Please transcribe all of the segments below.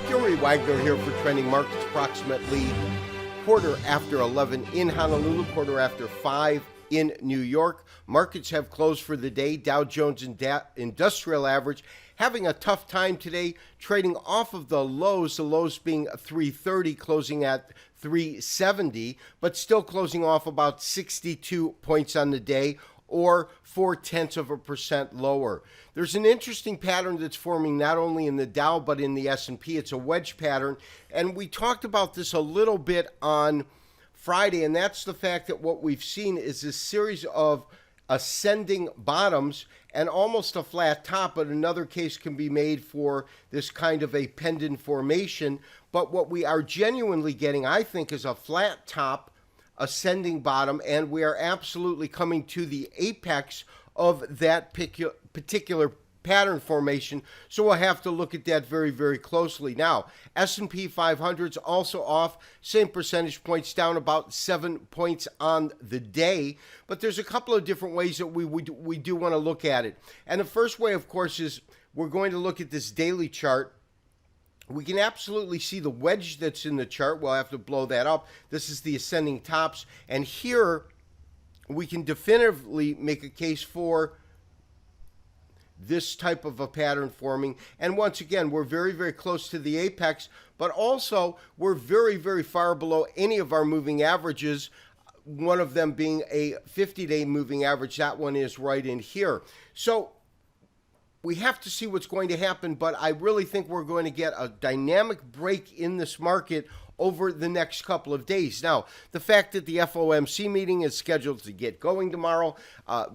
Gary Wagner here for Trending Markets, approximately quarter after 11 in Honolulu, quarter after 5 in New York. Markets have closed for the day. Dow Jones Industrial Average having a tough time today, trading off of the lows being 330, closing at 370, but still closing off about 62 points on the day, or 0.4% lower. There's an interesting pattern that's forming not only in the Dow but in the S&P. It's a wedge pattern, and we talked about this a little bit on Friday, and that's the fact that what we've seen is this series of ascending bottoms and almost a flat top, but another case can be made for this kind of a pendant formation. But what we are genuinely getting, I think, is a flat top, ascending bottom, and we are absolutely coming to the apex of that particular pattern formation. So we'll have to look at that very, very closely. Now, S&P 500's also off, same percentage points, down about 7 points on the day. But there's a couple of different ways that we do want to look at it. And the first way, of course, is we're going to look at this daily chart. We can absolutely see the wedge that's in the chart. We'll have to blow that up. This is the ascending tops. And here we can definitively make a case for this type of a pattern forming. And once again, we're very, very close to the apex, but also we're very, very far below any of our moving averages, one of them being a 50-day moving average. That one is right in here. So we have to see what's going to happen, but I really think we're going to get a dynamic break in this market over the next couple of days. Now, the fact that the FOMC meeting is scheduled to get going tomorrow,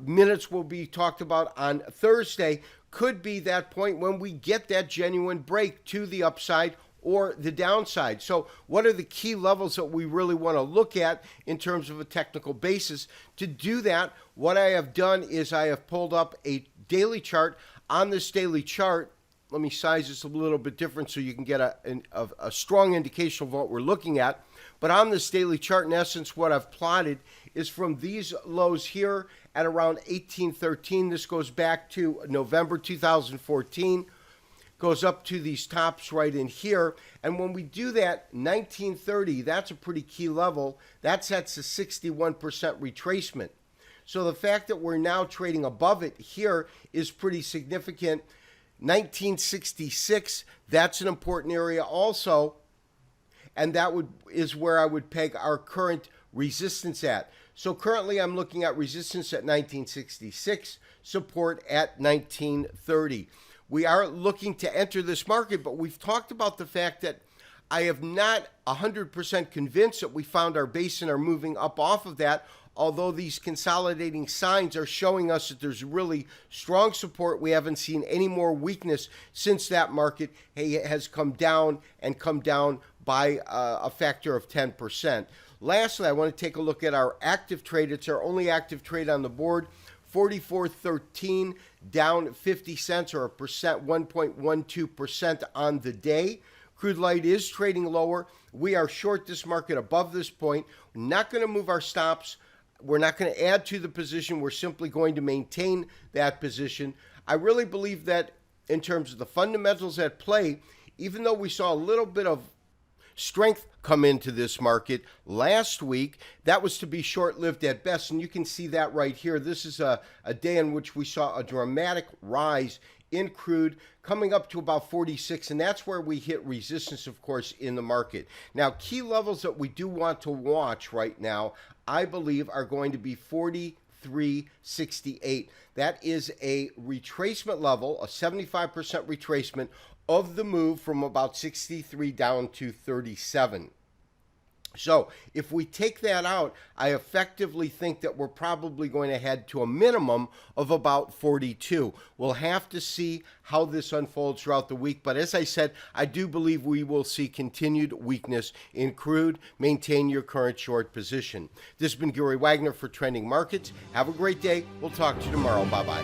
minutes will be talked about on Thursday, could be that point when we get that genuine break to the upside or the downside. So what are the key levels that we really want to look at in terms of a technical basis? To do that, what I have done is I have pulled up a daily chart. On this daily chart, let me size this a little bit different so you can get a strong indication of what we're looking at. But on this daily chart, in essence, what I've plotted is from these lows here at around 1813. This goes back to November 2014, goes up to these tops right in here. And when we do that, 1930, that's a pretty key level. That sets a 61% retracement. So the fact that we're now trading above it here is pretty significant. 1966, that's an important area also, and that is where I would peg our current resistance at. So currently I'm looking at resistance at 1966, support at 1930. We are looking to enter this market, but we've talked about the fact that I have not 100% convinced that we found our base and are moving up off of that. Although these consolidating signs are showing us that there's really strong support, we haven't seen any more weakness since that market has come down and come down by a factor of 10%. Lastly, I want to take a look at our active trade. It's our only active trade on the board. 44.13, down 50 cents or 1.12% on the day. Crude light is trading lower. We are short this market above this point. We're not going to move our stops. We're not going to add to the position. We're simply going to maintain that position. I really believe that in terms of the fundamentals at play, even though we saw a little bit of strength come into this market last week, that was to be short-lived at best. And you can see that right here. This is a day in which we saw a dramatic rise in crude coming up to about 46, and that's where we hit resistance, of course, in the market. Now, key levels that we do want to watch right now, I believe, are going to be 43.68. That is a retracement level, a 75% retracement of the move from about 63 down to 37. So if we take that out, I effectively think that we're probably going to head to a minimum of about 42. We'll have to see how this unfolds throughout the week. But as I said, I do believe we will see continued weakness in crude. Maintain your current short position. This has been Gary Wagner for Trending Markets. Have a great day. We'll talk to you tomorrow. Bye-bye.